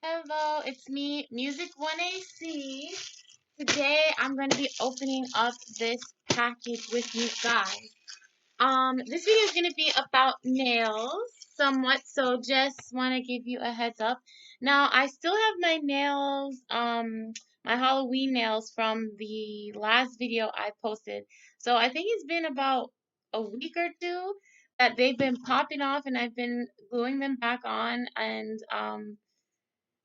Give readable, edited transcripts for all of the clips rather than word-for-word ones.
Hello, it's me, Music 1AC. Today I'm going to be opening up this package with you guys. This video is going to be about nails, somewhat, so just want to give you a heads up. Now, I still have my nails, my Halloween nails from the last video I posted. So I think it's been about a week or two that they've been popping off and I've been gluing them back on and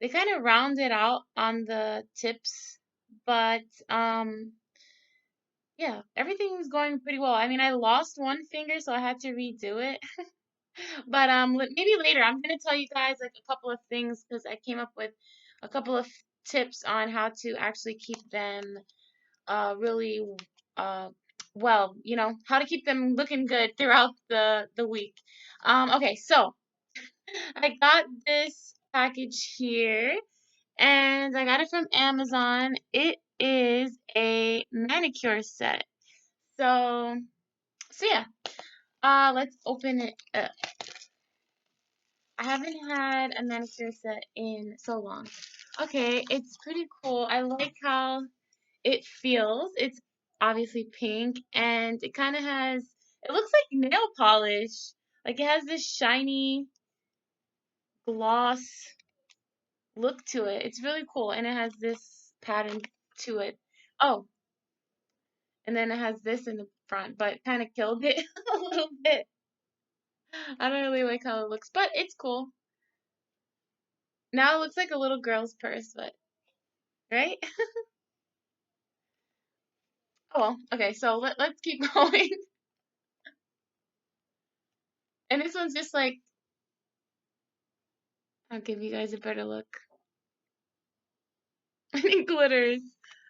they kind of rounded out on the tips, but yeah, everything's going pretty well. I mean, I lost one finger, so I had to redo it. But maybe later I'm gonna tell you guys like a couple of things because I came up with a couple of tips on how to actually keep them really uh well, how to keep them looking good throughout the week. Okay, so I got this package here and I got it from Amazon. It is a manicure set. So, so yeah. Let's open it up. I haven't had a manicure set in so long. Okay, it's pretty cool. I like how it feels. It's obviously pink and it kind of has, it looks like nail polish. Like it has this shiny gloss look to it. It's really cool and it has this pattern to it. Oh, and then it has this in the front, but kind of killed it a little bit. I don't really like how it looks, but it's cool. Now it looks like a little girl's purse, but right? Oh well, okay, so let's keep going. And this one's just like, I'll give you guys a better look. And it glitters.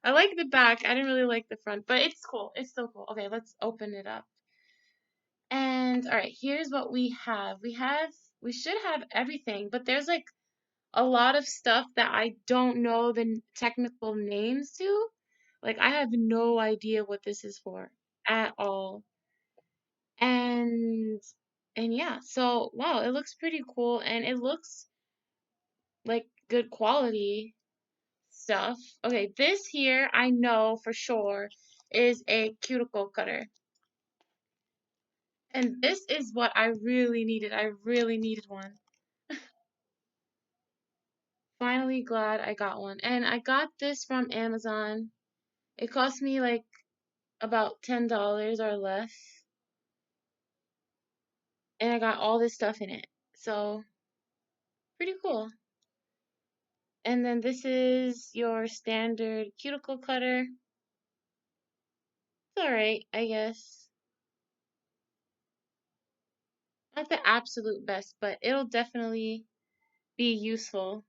I like the back. I didn't really like the front, but it's cool. It's still cool. Okay, let's open it up. And all right, here's what we should have everything, but there's like a lot of stuff that I don't know the technical names to. Like I have no idea what this is for at all. And and yeah, so wow, it looks pretty cool and it looks like good quality stuff. Okay, this here I know for sure is a cuticle cutter. And this is what I really needed. I really needed one. Finally glad I got one. And I got this from Amazon. It cost me like about $10 or less. And I got all this stuff in it. So, pretty cool. And then this is your standard cuticle cutter. It's alright, I guess. Not the absolute best, but it'll definitely be useful.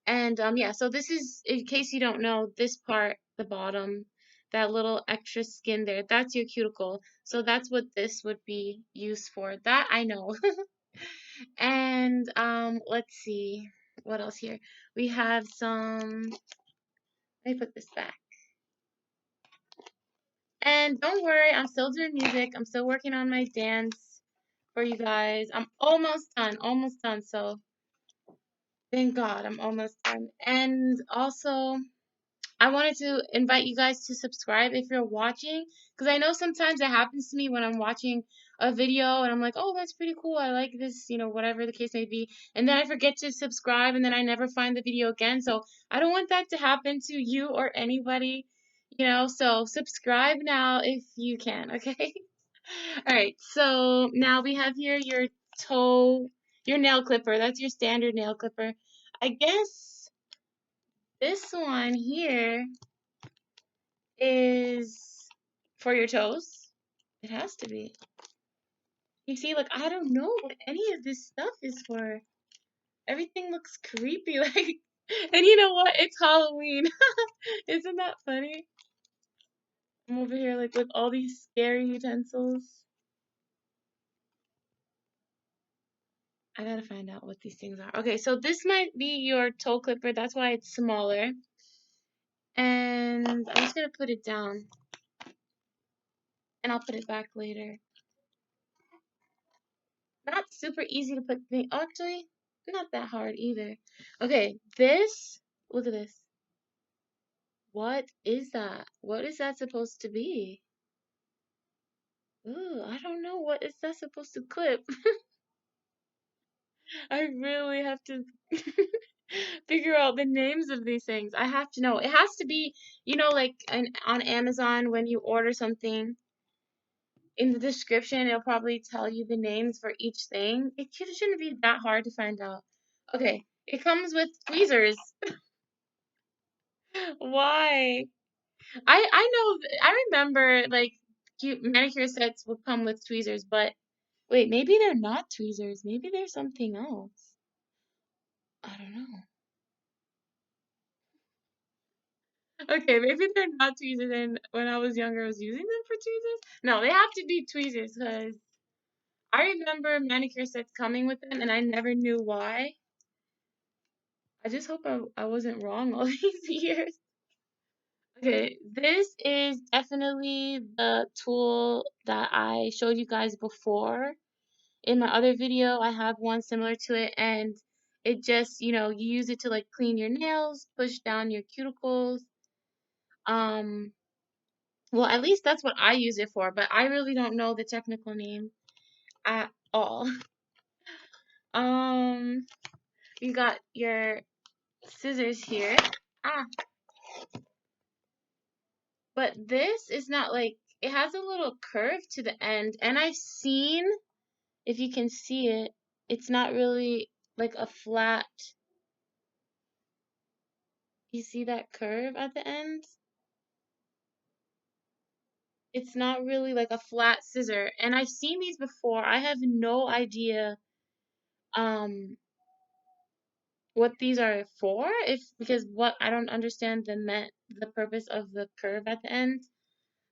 And yeah, so this is, in case you don't know, this part, the bottom, that little extra skin there, that's your cuticle. So that's what this would be used for. That I know. And let's see what else here. We have some, let me put this back. And don't worry, I'm still doing music. I'm still working on my dance for you guys. I'm almost done. So thank God I'm almost done. And also, I wanted to invite you guys to subscribe if you're watching, because I know sometimes it happens to me when I'm watching a video and I'm like, oh, that's pretty cool. I like this, whatever the case may be. And then I forget to subscribe and then I never find the video again. So I don't want that to happen to you or anybody, so subscribe now if you can, okay? All right, so now we have here your nail clipper. That's your standard nail clipper. I guess this one here is for your toes. It has to be. You see, like, I don't know what any of this stuff is for. Everything looks creepy, like, and you know what? It's Halloween. Isn't that funny? I'm over here, like, with all these scary utensils. I gotta find out what these things are. Okay, so this might be your toe clipper. That's why it's smaller. And I'm just gonna put it down. And I'll put it back later. Not super easy to put things. Actually, not that hard either. Okay, this, look at this. What is that? What is that supposed to be? Ooh, I don't know. What is that supposed to clip? I really have to figure out the names of these things. I have to know. It has to be, like on Amazon when you order something, in the description, it'll probably tell you the names for each thing. Shouldn't be that hard to find out. Okay, it comes with tweezers. Why? I know. I remember like cute manicure sets would come with tweezers, but wait, maybe they're not tweezers. Maybe they're something else. I don't know. Okay, maybe they're not tweezers, and when I was younger, I was using them for tweezers. No, they have to be tweezers because I remember manicure sets coming with them, and I never knew why. I just hope I wasn't wrong all these years. Okay, this is definitely the tool that I showed you guys before. In my other video, I have one similar to it, and it just, you use it to like clean your nails, push down your cuticles. Um, well, at least that's what I use it for, but I really don't know the technical name at all. Um, you got your scissors here. Ah, but this is not like, it has a little curve to the end, and I've seen, if you can see it, it's not really like a flat, you see that curve at the end? It's not really like a flat scissor, and I've seen these before. I have no idea um what these are for, if because what I don't understand the purpose of the curve at the end.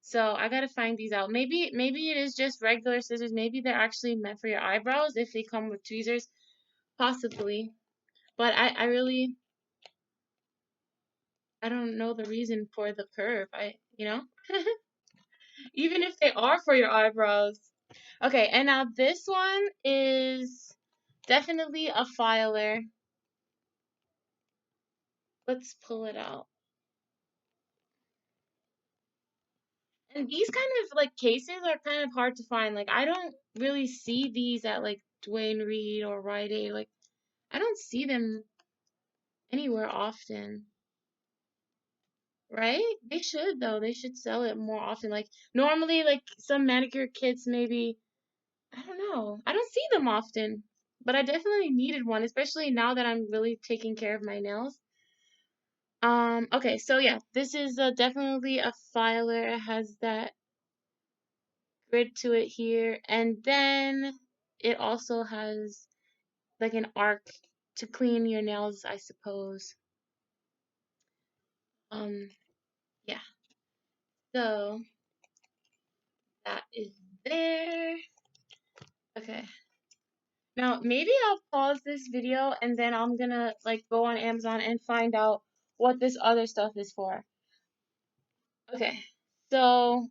So I gotta find these out. Maybe it is just regular scissors. Maybe they're actually meant for your eyebrows if they come with tweezers, possibly. But I really, I don't know the reason for the curve. Even if they are for your eyebrows. Okay, and now this one is definitely a filer. Let's pull it out. And these kind of like cases are kind of hard to find. Like I don't really see these at like Dwayne Reed or Rite Aid. Like I don't see them anywhere often. Right? They should though. They should sell it more often. Like normally like some manicure kits maybe, I don't know. I don't see them often. But I definitely needed one, especially now that I'm really taking care of my nails. Okay, so yeah, this is definitely a filer. It has that grid to it here, and then it also has like an arc to clean your nails, I suppose. Um, yeah. So that is there. Okay. Now maybe I'll pause this video and then I'm gonna like go on Amazon and find out what this other stuff is for. Okay. So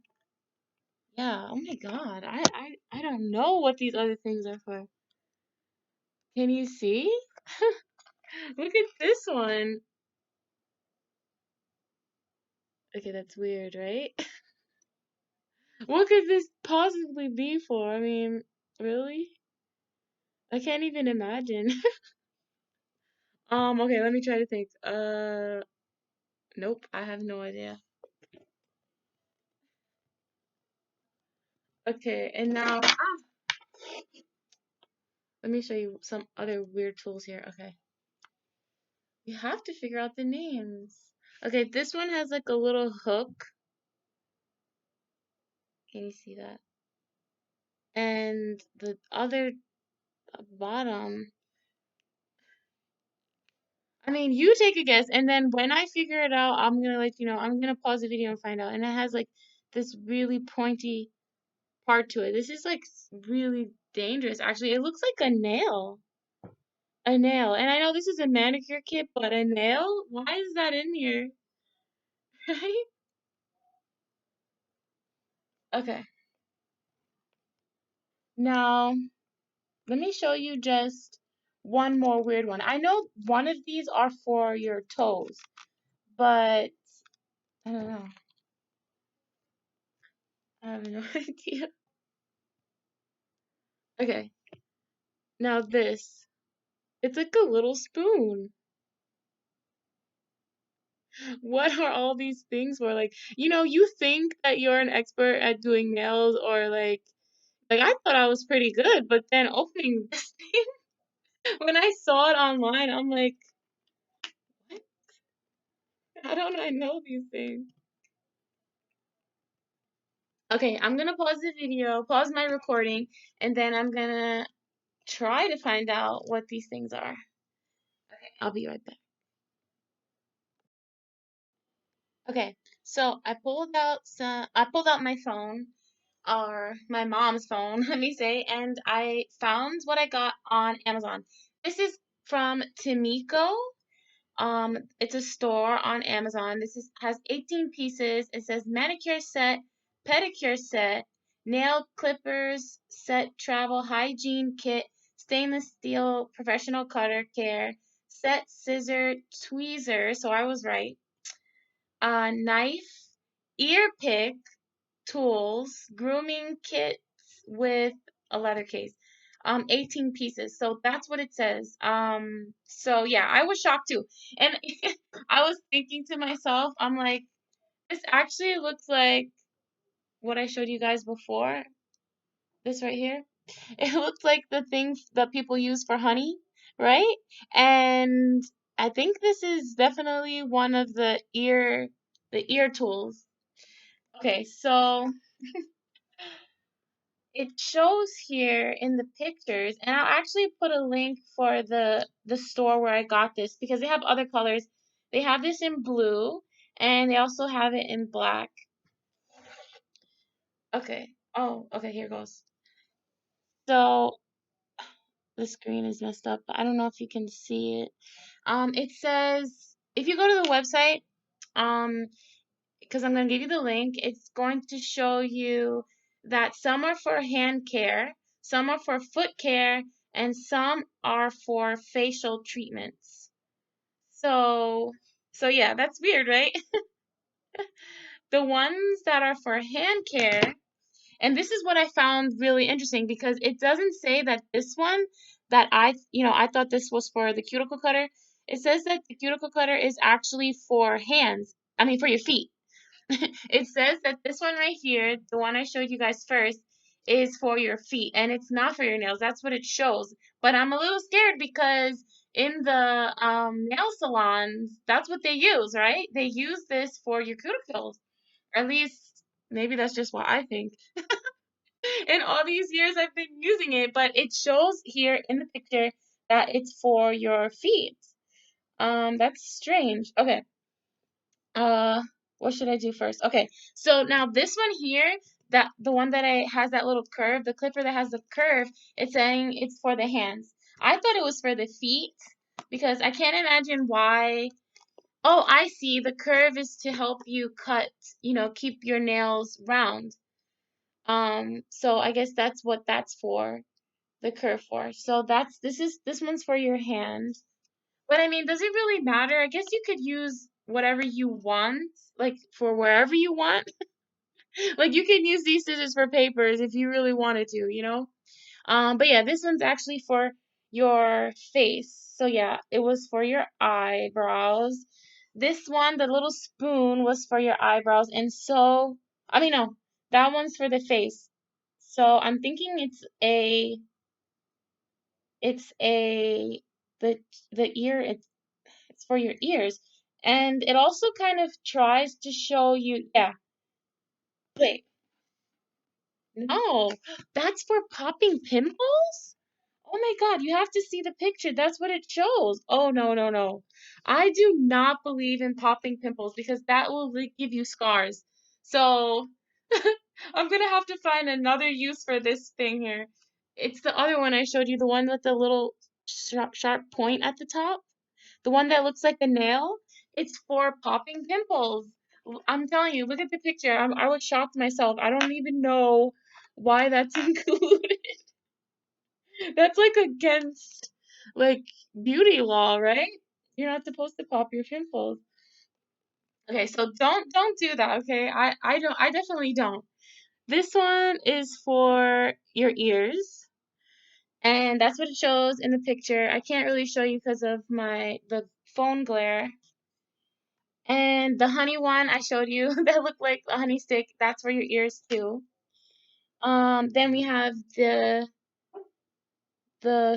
yeah, oh my God. I don't know what these other things are for. Can you see? Look at this one. Okay, that's weird, right? What could this possibly be for? I mean, really? I can't even imagine. Okay, let me try to think. Nope, I have no idea. Okay, and now, let me show you some other weird tools here. Okay. You have to figure out the names. Okay, this one has like a little hook. Can you see that? And the other bottom, I mean, you take a guess, and then when I figure it out, I'm gonna let you know. I'm gonna pause the video and find out. And it has like this really pointy part to it. This is like really dangerous, actually. It looks like a nail. A nail. And I know this is a manicure kit, but a nail? Why is that in here? Right? Okay. Now, let me show you just one more weird one. I know one of these are for your toes, but I don't know. I have no idea. Okay, now this. It's like a little spoon. What are all these things for? Like, you think that you're an expert at doing nails or like I thought I was pretty good, but then opening this thing, when I saw it online, I'm like, what? How don't I know these things? Okay, I'm gonna pause the video, pause my recording, and then I'm gonna try to find out what these things are. Okay, I'll be right back. Okay, so I pulled out my phone, or my mom's phone, let me say, and I found what I got on Amazon. This is from Timiko. It's a store on Amazon. Has 18 pieces. It says manicure set, pedicure set, nail clippers set, travel hygiene kit, stainless steel professional cutter care, set scissor, tweezers. So I was right. Knife, ear pick, tools, grooming kits with a leather case. 18 pieces. So that's what it says. So yeah, I was shocked too. And I was thinking to myself, I'm like, this actually looks like what I showed you guys before. This right here. It looks like the things that people use for honey, right? And I think this is definitely one of the ear tools. Okay, so it shows here in the pictures, and I'll actually put a link for the store where I got this because they have other colors. They have this in blue, and they also have it in black. Okay. Oh, okay, here goes. So the screen is messed up. I don't know if you can see it. It says if you go to the website, um, because I'm going to give you the link, it's going to show you that some are for hand care, some are for foot care, and some are for facial treatments. So, so yeah, that's weird, right? The ones that are for hand care, and this is what I found really interesting because it doesn't say that this one that I thought this was for the cuticle cutter. It says that the cuticle cutter is actually for hands. I mean, for your feet. It says that this one right here, the one I showed you guys first, is for your feet and it's not for your nails. That's what it shows. But I'm a little scared because in the nail salons, that's what they use, right? They use this for your cuticles. Or at least maybe that's just what I think. In all these years I've been using it, but it shows here in the picture that it's for your feet. That's strange. Okay. Uh, what should I do first? Okay, so now this one here, that the one that I has that little curve, the clipper that has the curve, it's saying it's for the hands. I thought it was for the feet because I can't imagine why. Oh, I see. The curve is to help you cut, keep your nails round. So I guess that's what that's for, the curve for. So this one's for your hand. But I mean, does it really matter? I guess you could use whatever you want, like for wherever you want. Like you can use these scissors for papers if you really wanted to. But yeah, this one's actually for your face. So yeah, it was for your eyebrows. This one, the little spoon, was for your eyebrows, and so I mean no, that one's for the face. So I'm thinking it's a the the ear it's for your ears. And it also kind of tries to show you, yeah, wait, no, that's for popping pimples? Oh my God, you have to see the picture. That's what it shows. Oh no, no, no. I do not believe in popping pimples because that will give you scars. So I'm gonna have to find another use for this thing here. It's the other one I showed you, the one with the little sharp point at the top. The one that looks like a nail, it's for popping pimples. I'm telling you, look at the picture. I was shocked myself. I don't even know why that's included. That's like against. like beauty law, right? You're not supposed to pop your pimples. Okay, so don't do that, okay? I don't I definitely don't. This one is for your ears, and that's what it shows in the picture. I can't really show you because of the phone glare. And the honey one I showed you that looked like a honey stick, that's for your ears too. Then we have the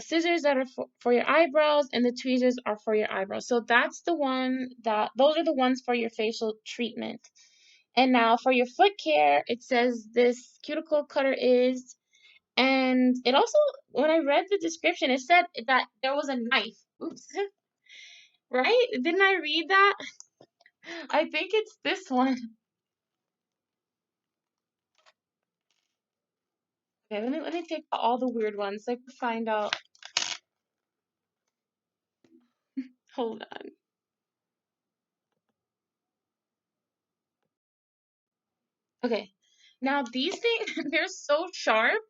scissors that are for your eyebrows, and the tweezers are for your eyebrows. So that's the one that those are the ones for your facial treatment. And now for your foot care, it says this cuticle cutter is, and it also, when I read the description, it said that there was a knife. Oops. Right? Didn't I read that? I think it's this one. Okay, let me take all the weird ones so I can find out. Hold on. Okay. Now these things, they're so sharp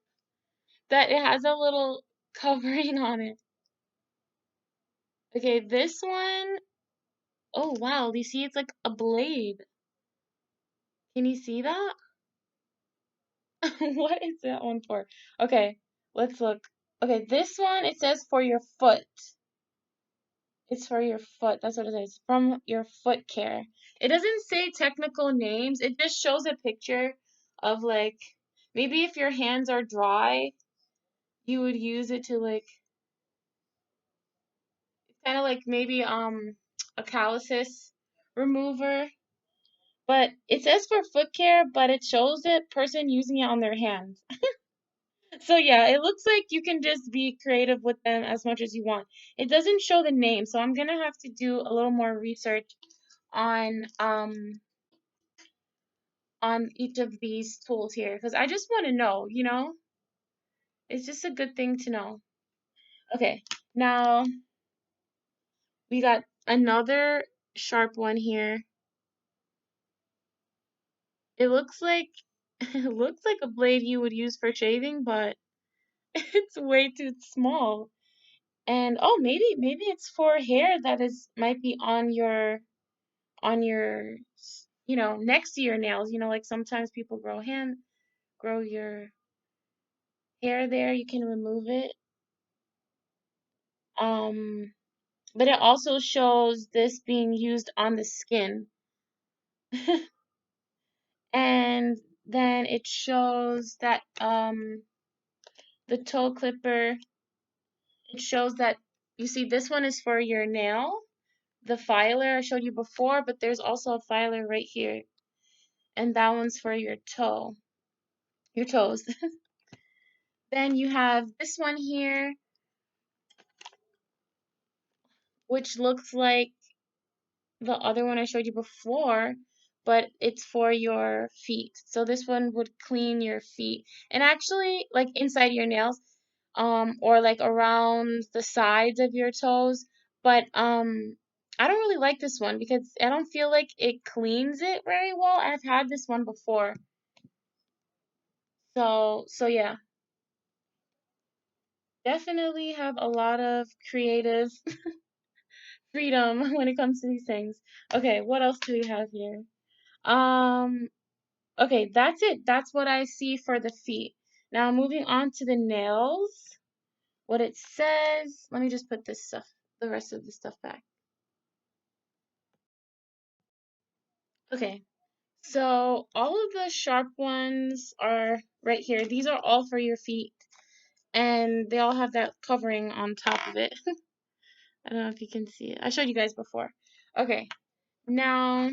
that it has a little covering on it. Okay, this one, oh wow, you see it's like a blade. Can you see that? What is that one for? Okay, let's look. Okay, this one, it says for your foot. It's for your foot. That's what it says. From your foot care. It doesn't say technical names. It just shows a picture of like maybe if your hands are dry, you would use it to like kind of like maybe a calluses remover. But it says for foot care, but it shows the person using it on their hands. So yeah, it looks like you can just be creative with them as much as you want. It doesn't show the name, so I'm gonna have to do a little more research on um on each of these tools here because I just want to know, you know? It's just a good thing to know. Okay, now we got another sharp one here. It looks like it looks like a blade you would use for shaving, but it's way too small. And oh, maybe it's for hair that is might be on your next to your nails. Like sometimes people grow your hair there. You can remove it. Um, but it also shows this being used on the skin. And then it shows that the toe clipper, it shows that you see this one is for your nail. The filer I showed you before, but there's also a filer right here. And that one's for your your toes. Then you have this one here, which looks like the other one I showed you before, but it's for your feet. So this one would clean your feet and actually like inside your nails, or like around the sides of your toes. But I don't really like this one because I don't feel like it cleans it very well. I've had this one before. So yeah, definitely have a lot of creative freedom when it comes to these things. Okay, what else do we have here? Um, okay, that's it. That's what I see for the feet. Now moving on to the nails. What it says, let me just put the rest of the stuff back. Okay, so all of the sharp ones are right here. These are all for your feet, and they all have that covering on top of it. I don't know if you can see it. I showed you guys before. Okay, now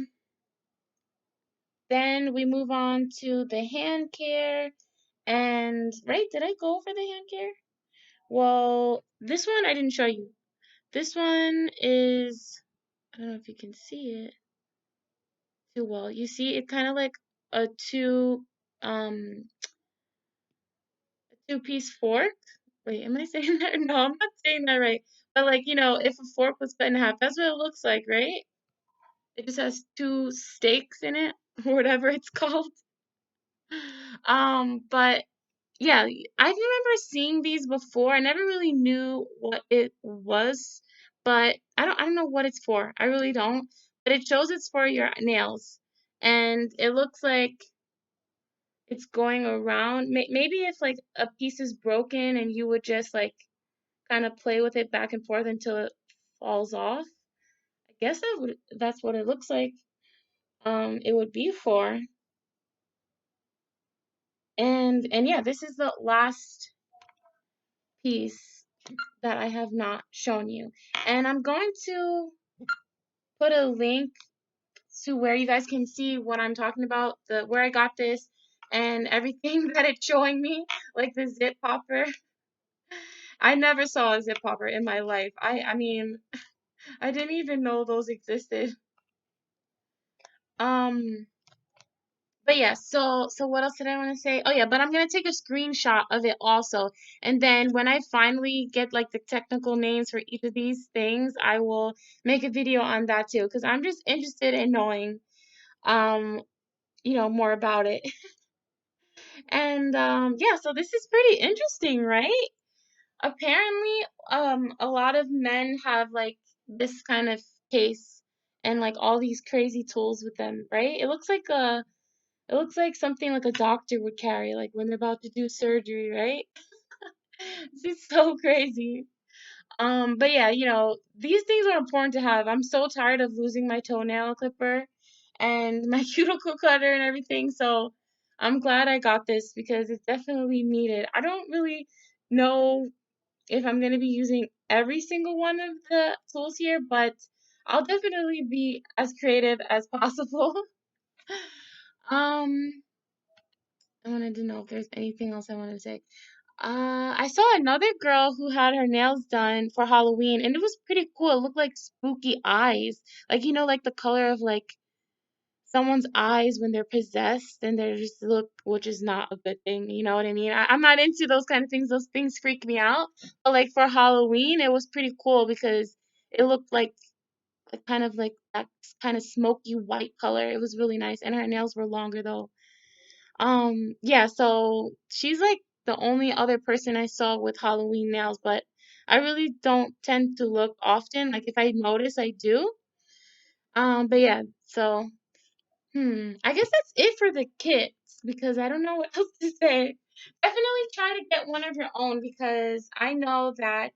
then we move on to the hand care. And right, did I go over the hand care? Well, this one I didn't show you. This one is, I don't know if you can see it too well. You see it kind of like a um two-piece fork. Wait, am I saying that? No, I'm not saying that right. But like, if a fork was cut in half, that's what it looks like, right? It just has two steaks in it, or whatever it's called. But yeah, I remember seeing these before. I never really knew what it was, but I don't know what it's for. I really don't. But it shows it's for your nails. And it looks like it's going around. Maybe if like a piece is broken and you would just like kind of play with it back and forth until it falls off. I guess that's what it looks like. It would be for. And yeah, this is the last piece that I have not shown you. And I'm going to put a link to where you guys can see what I'm talking about, the where I got this and everything that it's showing me, like the zip popper. I never saw a zip popper in my life. I mean, I didn't even know those existed. Um But yeah, so what else did I want to say? Oh yeah, but I'm gonna take a screenshot of it also, and then when I finally get like the technical names for each of these things, I will make a video on that too, because I'm just interested in knowing um more about it. And yeah, so this is pretty interesting, right? Apparently, a lot of men have like this kind of case and like all these crazy tools with them, right? It looks like something like a doctor would carry, like when they're about to do surgery, right? This is so crazy. But yeah, these things are important to have. I'm so tired of losing my toenail clipper and my cuticle cutter and everything, so I'm glad I got this because it's definitely needed. I don't really know if I'm gonna be using every single one of the tools here, but I'll definitely be as creative as possible. Um, I wanted to know if there's anything else I wanted to say. I saw another girl who had her nails done for Halloween, and it was pretty cool. It looked like spooky eyes, like like the color of like someone's eyes when they're possessed, and they just look, which is not a good thing. You know what I mean? I'm not into those kind of things. Those things freak me out. But like for Halloween, it was pretty cool because it looked like kind of like that kind of smoky white color. It was really nice, and her nails were longer though. Yeah, so she's like the only other person I saw with Halloween nails, but I really don't tend to look often. Like if I notice, I do. But yeah, so I guess that's it for the kits because I don't know what else to say. Definitely try to get one of your own because I know that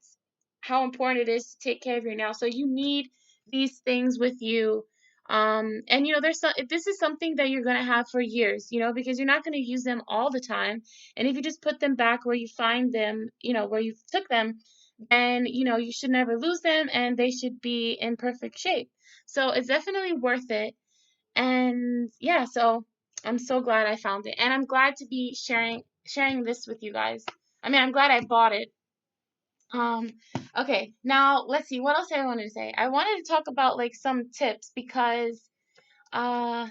how important it is to take care of your nails. So you need these things with you. And this is something that you're gonna have for years, because you're not gonna use them all the time. And if you just put them back where you find them, where you took them, then you should never lose them and they should be in perfect shape. So it's definitely worth it. And yeah, so I'm so glad I found it. And I'm glad to be sharing this with you guys. I mean, I'm glad I bought it. Um, okay, now let's see what else I wanted to say. I wanted to talk about like some tips because uh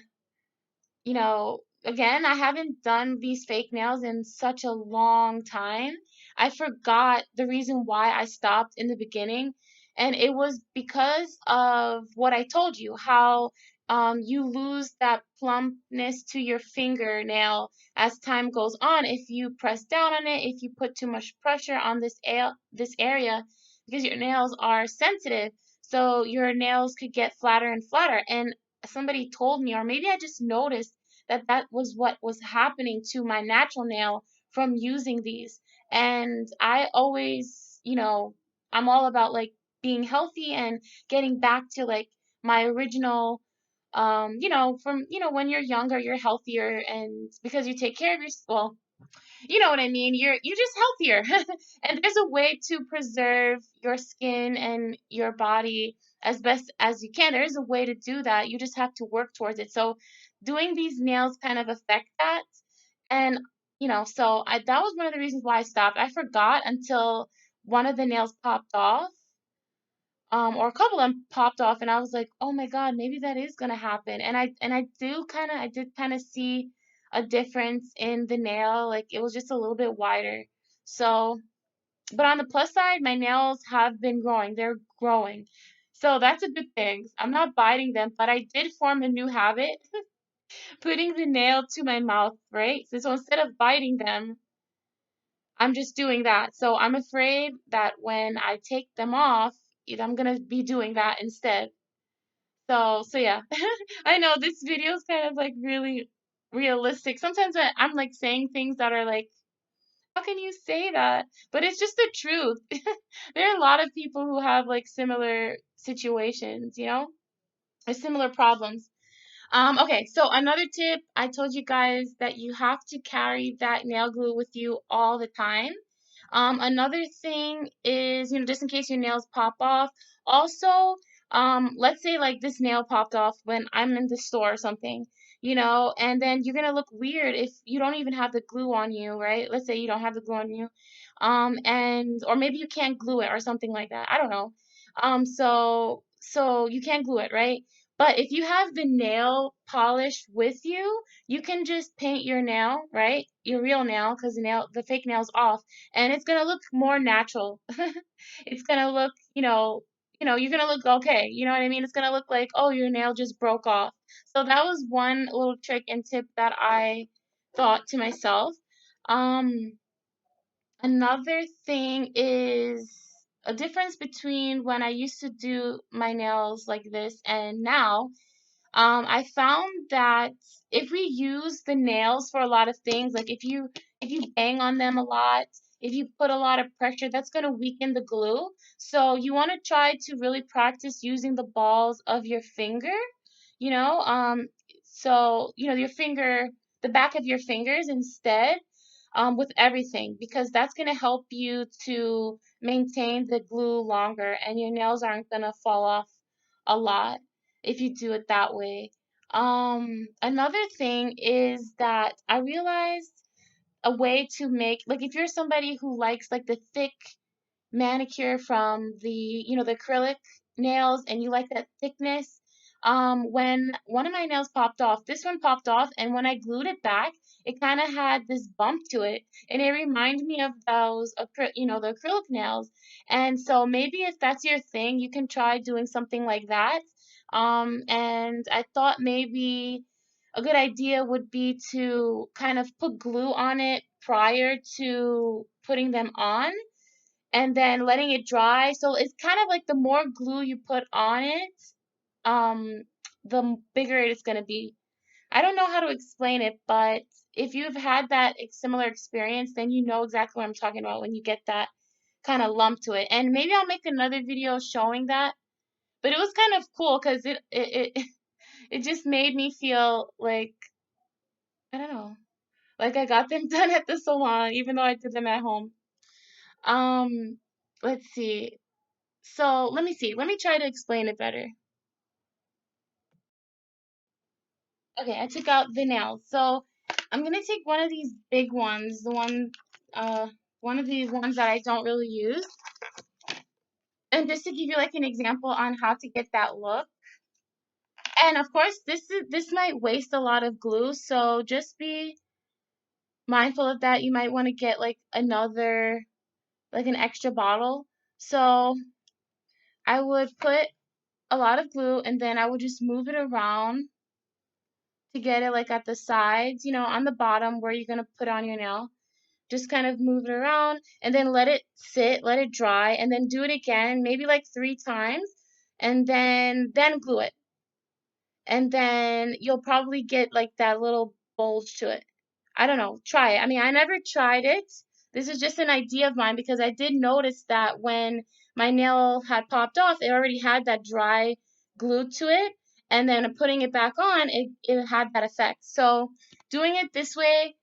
again, I haven't done these fake nails in such a long time. I forgot the reason why I stopped in the beginning, and it was because of what I told you, how you lose that plumpness to your fingernail as time goes on if you press down on it, if you put too much pressure on this area, because your nails are sensitive, so your nails could get flatter and flatter. And somebody told me, or maybe I just noticed that that was what was happening to my natural nail from using these. And I always, I'm all about like being healthy and getting back to like my original from when you're younger, you're healthier, and because you take care of yourself, well, you know what I mean? You're just healthier. And there's a way to preserve your skin and your body as best as you can. There is a way to do that. You just have to work towards it. So doing these nails kind of affect that. And so that was one of the reasons why I stopped. I forgot until one of the nails popped off. Or a couple of them popped off, and I was like, "Oh my God, maybe that is gonna happen." And I did kind of see a difference in the nail, like it was just a little bit wider. So, but on the plus side, my nails have been growing. They're growing, so that's a good thing. I'm not biting them, but I did form a new habit, putting the nail to my mouth, right? So instead of biting them, I'm just doing that. So I'm afraid that when I take them off, I'm gonna be doing that instead. So yeah. I know this video is kind of like really realistic. Sometimes I'm like saying things that are like, how can you say that? But it's just the truth. There are a lot of people who have like similar situations, or similar problems. Okay, so another tip, I told you guys that you have to carry that nail glue with you all the time. Another thing is, just in case your nails pop off. Also, let's say like this nail popped off when I'm in the store or something, and then you're gonna look weird if you don't even have the glue on you, right? Let's say you don't have the glue on you, and or maybe you can't glue it or something like that. I don't know. So you can't glue it, right? But if you have the nail polish with you, you can just paint your nail, right? Your real nail, because the fake nail's off, and it's gonna look more natural. It's gonna look, you're gonna look okay. You know what I mean? It's gonna look like, oh, your nail just broke off. So that was one little trick and tip that I thought to myself. Um, Another thing is a difference between when I used to do my nails like this and now. I found that if we use the nails for a lot of things, like if you bang on them a lot, if you put a lot of pressure, that's going to weaken the glue. So you want to try to really practice using the balls of your finger, you know, um, your finger, the back of your fingers instead, with everything, because that's going to help you to maintain the glue longer and your nails aren't going to fall off a lot if you do it that way. Another thing is that I realized a way to make, like, if you're somebody who likes like the thick manicure from the acrylic nails and you like that thickness. When one of my nails popped off, this one popped off, and when I glued it back, it kind of had this bump to it, and it reminded me of those, the acrylic nails. And so maybe if that's your thing, you can try doing something like that. And I thought maybe a good idea would be to kind of put glue on it prior to putting them on and then letting it dry. So it's kind of like the more glue you put on it, um, the bigger it's going to be. I don't know how to explain it, but if you've had that similar experience, then you know exactly what I'm talking about when you get that kind of lump to it. And maybe I'll make another video showing that. But it was kind of cool because it it just made me feel like, I don't know, like I got them done at the salon, even though I did them at home. Um, let's see. So let me see. Let me try to explain it better. Okay, I took out the nails. So I'm gonna take one of these big ones, uh, one of these ones that I don't really use, and just to give you like an example on how to get that look. And of course, this might waste a lot of glue, so just be mindful of that. You might want to get like an extra bottle. So I would put a lot of glue, and then I would just move it around to get it like at the sides, on the bottom where you're going to put on your nail. Just kind of move it around and then let it sit, let it dry, and then do it again, maybe like 3 times, and then glue it. And then you'll probably get like that little bulge to it. I don't know, try it. I mean, I never tried it. This is just an idea of mine because I did notice that when my nail had popped off, it already had that dry glue to it. And then putting it back on, it had that effect. So doing it this way,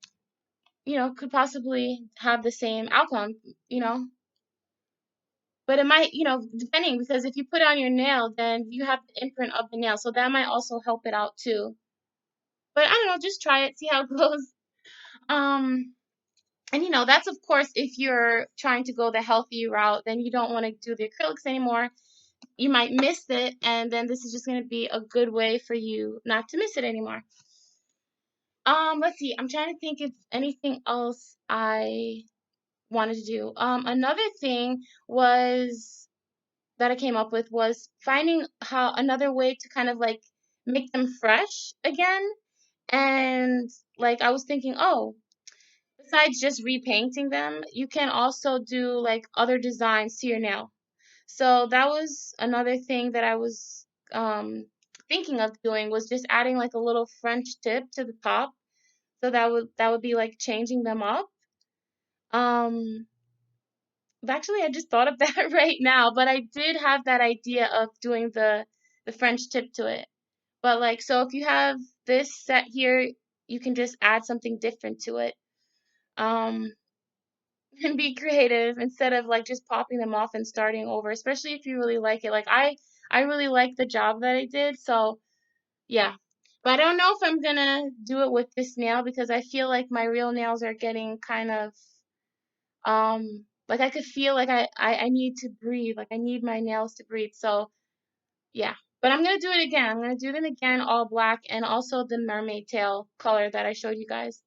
could possibly have the same outcome, you know. But it might, depending, because if you put it on your nail, then you have the imprint of the nail. So that might also help it out too. But I don't know, just try it, see how it goes. Um, and that's of course if you're trying to go the healthy route, then you don't want to do the acrylics anymore. You might miss it, and then this is just going to be a good way for you not to miss it anymore. Let's see. I'm trying to think if anything else I wanted to do. Another thing was that I came up with was finding how another way to kind of like make them fresh again. And like I was thinking, oh, besides just repainting them, you can also do like other designs to your nail. So that was another thing that I was um thinking of doing, was just adding like a little French tip to the top. So that would be like changing them up. Um Actually, I just thought of that right now, but I did have that idea of doing the French tip to it. But like, so if you have this set here, you can just add something different to it. Um, and be creative instead of like just popping them off and starting over, especially if you really like it. Like I really like the job that I did, so yeah. But I don't know if I'm gonna do it with this nail because I feel like my real nails are getting kind of like I could feel like I need to breathe. Like I need my nails to breathe. So yeah. But I'm gonna do it again. I'm gonna do them again all black and also the mermaid tail color that I showed you guys.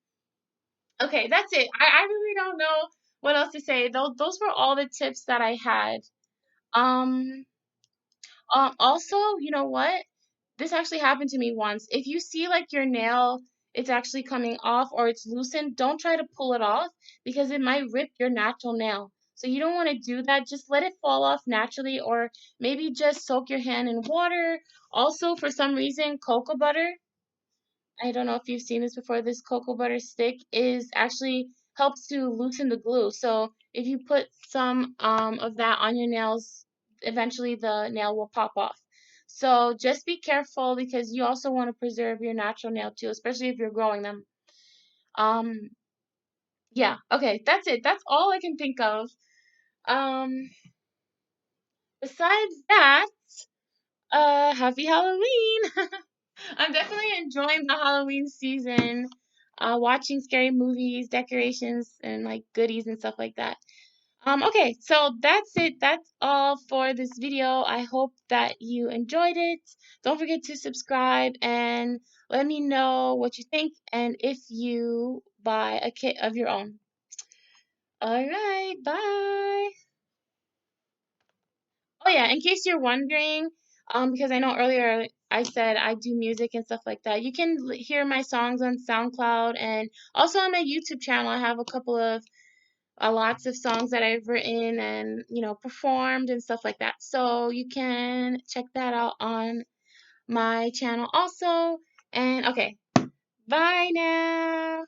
Okay, that's it. I really don't know what else to say. Those were all the tips that I had. Um Also, you know what? This actually happened to me once. If you see like your nail, it's actually coming off or it's loosened, don't try to pull it off because it might rip your natural nail. So you don't want to do that. Just let it fall off naturally, or maybe just soak your hand in water. Also, for some reason, cocoa butter, I don't know if you've seen this before. This cocoa butter stick is actually helps to loosen the glue. So if you put some of that on your nails, eventually the nail will pop off. So just be careful because you also want to preserve your natural nail too, especially if you're growing them. Um, yeah, okay, that's it. That's all I can think of. Um, Besides that, happy Halloween. I'm definitely enjoying the Halloween season, watching scary movies, decorations, and like goodies and stuff like that. Okay, so that's it. That's all for this video. I hope that you enjoyed it. Don't forget to subscribe and let me know what you think and if you buy a kit of your own. All right, bye. Oh yeah, in case you're wondering, because I know earlier I said I do music and stuff like that. You can hear my songs on SoundCloud and also on my YouTube channel. I have a couple of lots of songs that I've written and performed and stuff like that. So you can check that out on my channel also. And okay, bye now.